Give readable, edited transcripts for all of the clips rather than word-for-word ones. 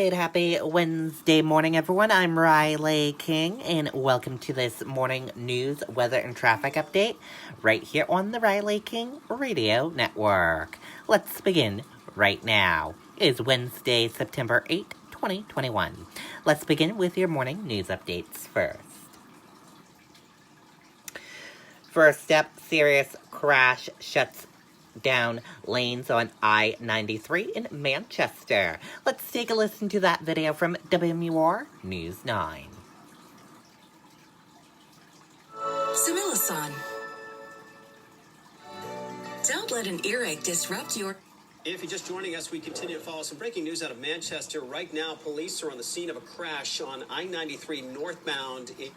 Good, happy Wednesday morning, everyone. I'm Riley King, and welcome to this morning news, weather, and traffic update right here on the Riley King Radio Network. Let's begin right now. It is Wednesday, September 8th, 2021. Let's begin with your morning news updates first. First up, serious crash shuts down lanes on I-93 in Manchester. Let's take a listen to that video from WMUR News 9. Similasan. Don't let an earache disrupt your... If you're just joining us, we continue to follow some breaking news out of Manchester. Right now, police are on the scene of a crash on I-93 northbound in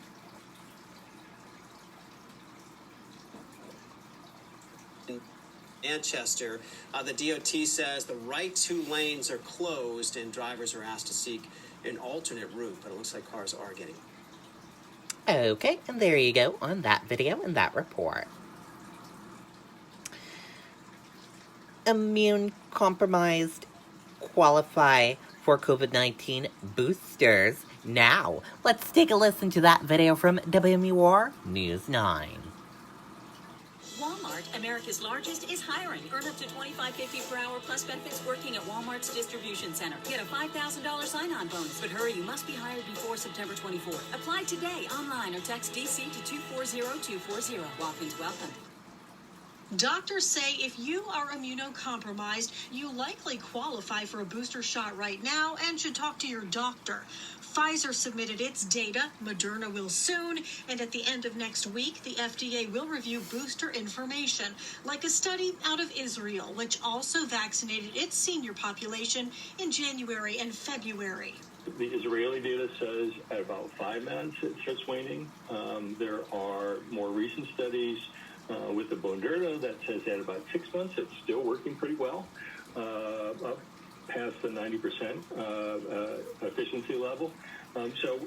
Manchester. The DOT says the right two lanes are closed and drivers are asked to seek an alternate route, but it looks like cars are getting. Okay, and there you go on that video and that report. Immune-compromised qualify for COVID-19 boosters now. Let's take a listen to that video from WMUR News 9. Walmart, America's largest, is hiring. Earn up to $25.50 per hour plus benefits working at Walmart's distribution center. Get a $5,000 sign-on bonus. But hurry, you must be hired before September 24th. Apply today online or text DC to 240240. Walk-ins welcome. Doctors say if you are immunocompromised, you likely qualify for a booster shot right now and should talk to your doctor. Pfizer submitted its data, Moderna will soon, and at the end of next week, the FDA will review booster information, like a study out of Israel, which also vaccinated its senior population in January and February. The Israeli data says at about 5 months it starts waning. There are more recent studies with the Moderna that says at about 6 months it's still working pretty well, up past the 90% efficiency level. So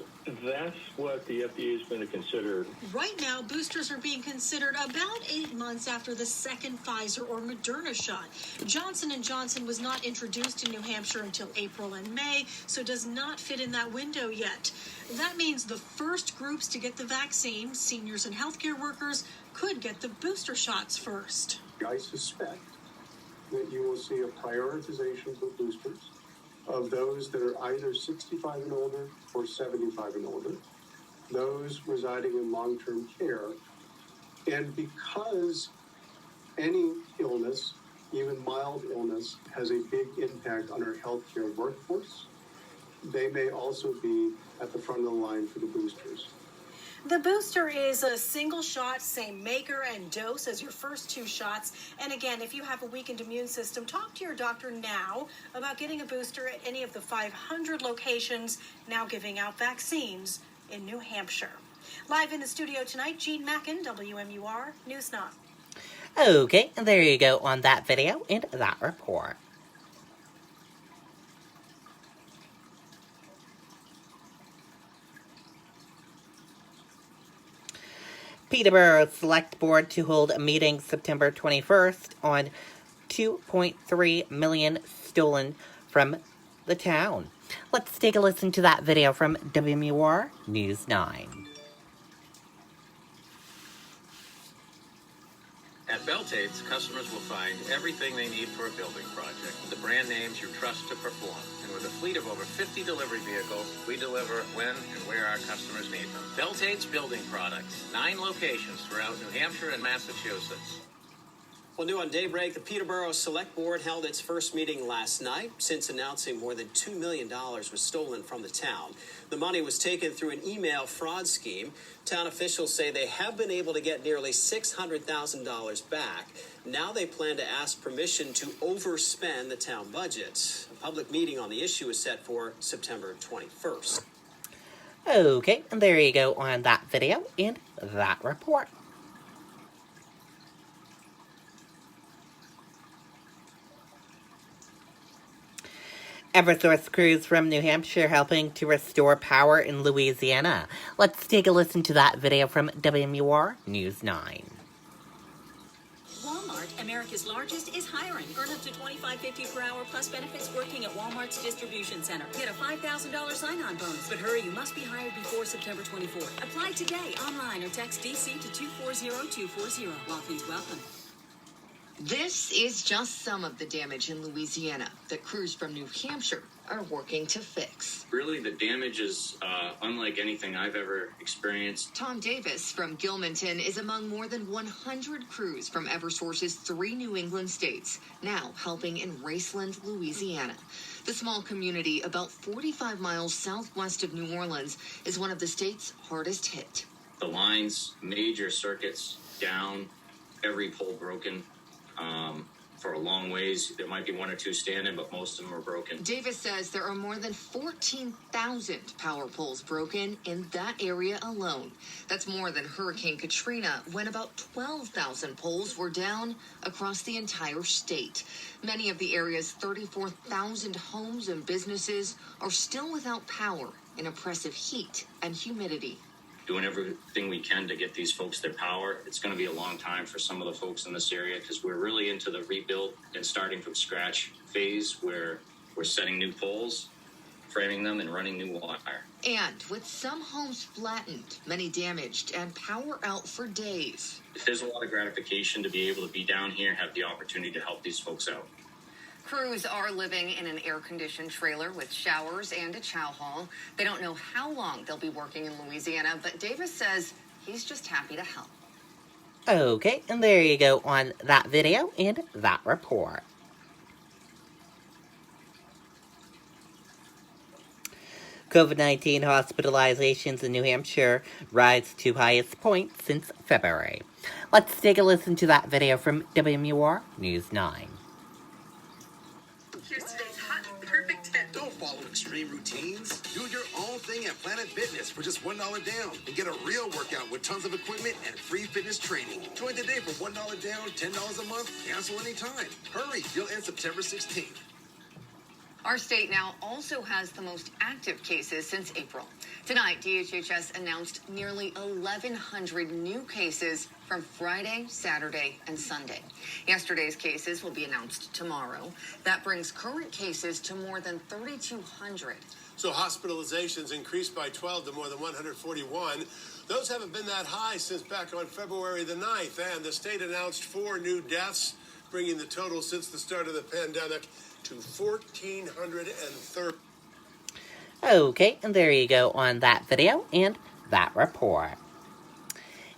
that's what the FDA is going to consider. Right now, boosters are being considered about 8 months after the second Pfizer or Moderna shot. Johnson & Johnson was not introduced in New Hampshire until April and May, so does not fit in that window yet. That means the first groups to get the vaccine, seniors and healthcare workers, could get the booster shots first. I suspect that you will see a prioritization for boosters of those that are either 65 and older or 75 and older, those residing in long-term care. And because any illness, even mild illness, has a big impact on our healthcare workforce, they may also be at the front of the line for the boosters. The booster is a single shot, same maker and dose as your first 2 shots. And again, if you have a weakened immune system, talk to your doctor now about getting a booster at any of the 500 locations now giving out vaccines in New Hampshire. Live in the studio tonight, Jean Mackin, WMUR News 9. Okay, and there you go on that video and that report. Peterborough Select Board to hold a meeting September 21st on $2.3 million stolen from the town. Let's take a listen to that video from WMUR News 9. At Beltate's, customers will find everything they need for a building project. The brand names you trust to perform. And with a fleet of over 50 delivery vehicles, we deliver when and where our customers need them. Beltate's Building Products. 9 locations throughout New Hampshire and Massachusetts. Well, new on Daybreak, the Peterborough Select Board held its first meeting last night since announcing more than $2 million was stolen from the town. The money was taken through an email fraud scheme. Town officials say they have been able to get nearly $600,000 back. Now they plan to ask permission to overspend the town budget. A public meeting on the issue is set for September 21st. Okay, and there you go on that video and that report. Eversource crews from New Hampshire helping to restore power in Louisiana. Let's take a listen to that video from WMUR News 9. Walmart, America's largest is hiring. Earn up to $25.50 per hour plus benefits working at Walmart's distribution center. Get a $5,000 sign-on bonus. But hurry, you must be hired before September 24th. Apply today online or text DC to 240240. While fees welcome. This is just some of the damage in Louisiana that crews from New Hampshire are working to fix. Really, the damage is unlike anything I've ever experienced. Tom Davis from Gilmanton is among more than 100 crews from Eversource's 3 New England states, now helping in Raceland, Louisiana. The small community about 45 miles southwest of New Orleans is one of the state's hardest hit. The lines, major circuits down, every pole broken. For a long ways, there might be 1 or 2 standing, but most of them are broken. Davis says there are more than 14,000 power poles broken in that area alone. That's more than Hurricane Katrina, when about 12,000 poles were down across the entire state. Many of the area's 34,000 homes and businesses are still without power in oppressive heat and humidity. Doing everything we can to get these folks their power. It's going to be a long time for some of the folks in this area because we're really into the rebuild and starting from scratch phase where we're setting new poles, framing them, and running new wire. And with some homes flattened, many damaged, and power out for days. There's a lot of gratification to be able to be down here and have the opportunity to help these folks out. Crews are living in an air-conditioned trailer with showers and a chow hall. They don't know how long they'll be working in Louisiana, but Davis says he's just happy to help. Okay, and there you go on that video and that report. COVID-19 hospitalizations in New Hampshire rise to highest point since February. Let's take a listen to that video from WMUR News 9. Here's today's hot, perfect tip. Don't follow extreme routines. Do your own thing at Planet Fitness for just $1 down and get a real workout with tons of equipment and free fitness training. Join today for $1 down, $10 a month, cancel anytime. Hurry, you'll end September 16th. Our state now also has the most active cases since April. Tonight, DHHS announced nearly 1,100 new cases from Friday, Saturday, and Sunday. Yesterday's cases will be announced tomorrow. That brings current cases to more than 3,200. So hospitalizations increased by 12 to more than 141. Those haven't been that high since back on February the 9th. And the state announced 4 new deaths, bringing the total since the start of the pandemic to 1,430. Okay, and there you go on that video and that report.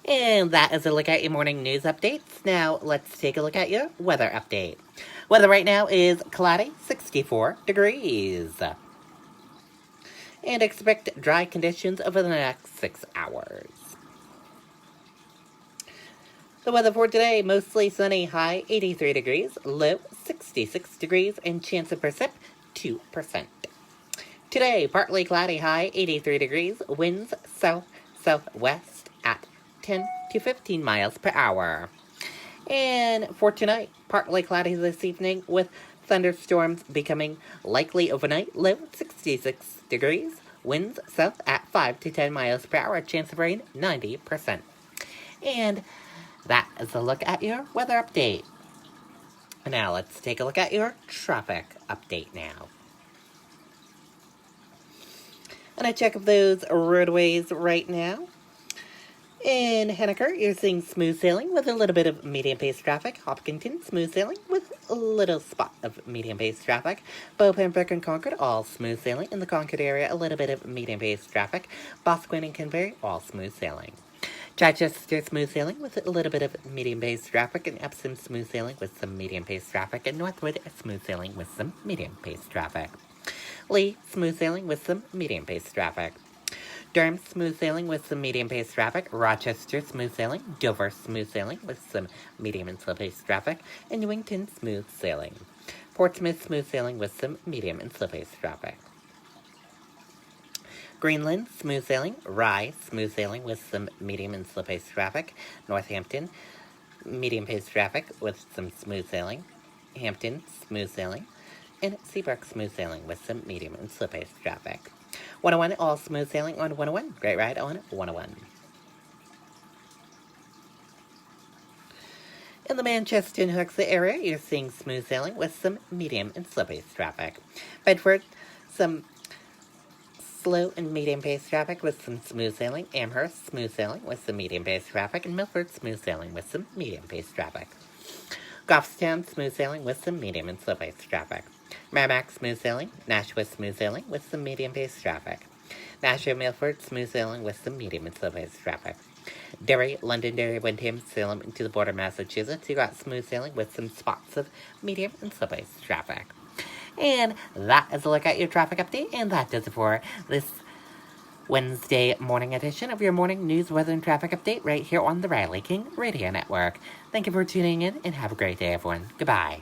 And that is a look at your morning news updates. Now, let's take a look at your weather update. Weather right now is cloudy, 64 degrees. And expect dry conditions over the next 6 hours. The weather for today, mostly sunny, high 83 degrees, low 66 degrees, and chance of precip 2%. Today, partly cloudy, high 83 degrees, winds south-southwest at 10 to 15 miles per hour. And for tonight, partly cloudy this evening with thunderstorms becoming likely overnight, low 66 degrees, winds south at 5 to 10 miles per hour, chance of rain 90%. And that is a look at your weather update. Now let's take a look at your traffic update now. And a check of those roadways right now. In Henniker, you're seeing smooth sailing with a little bit of medium-paced traffic. Hopkinton, smooth sailing with a little spot of medium-paced traffic. Bow, Pembroke, and Concord, all smooth sailing. In the Concord area, a little bit of medium-paced traffic. Boscawen and Canterbury, all smooth sailing. Chichester, smooth sailing with a little bit of medium-paced traffic. And Epsom, smooth sailing with some medium-paced traffic. And Northwood, smooth sailing with some medium-paced traffic. Lee, smooth sailing with some medium-paced traffic. Durham, smooth sailing with some medium-paced traffic. Rochester, smooth sailing. Dover, smooth sailing with some medium and slow-paced traffic. And Newington, smooth sailing. Portsmouth, smooth sailing with some medium and slow-paced traffic. Greenland, smooth sailing. Rye, smooth sailing with some medium and slow-paced traffic. Northampton, medium-paced traffic with some smooth sailing. Hampton, smooth sailing. And Seabrook, smooth sailing with some medium and slow-paced traffic. 101, all smooth sailing on 101. Great ride on 101. In the Manchester and Hooksett area, you're seeing smooth sailing with some medium and slow-paced traffic. Bedford, some slow and medium-paced traffic with some smooth sailing. Amherst, smooth sailing with some medium-paced traffic. And Milford, smooth sailing with some medium-paced traffic. Goffstown, smooth sailing with some medium and slow-paced traffic. Merrimack, smooth sailing. Nashua, smooth sailing with some medium-paced traffic. Nashua, Milford, smooth sailing with some medium and slow-paced traffic. Derry, Londonderry, Windham, Salem, into the border of Massachusetts, you got smooth sailing with some spots of medium and slow-paced traffic. And that is a look at your traffic update, and that does it for this Wednesday morning edition of your morning news, weather, and traffic update right here on the Riley King Radio Network. Thank you for tuning in, and have a great day, everyone. Goodbye.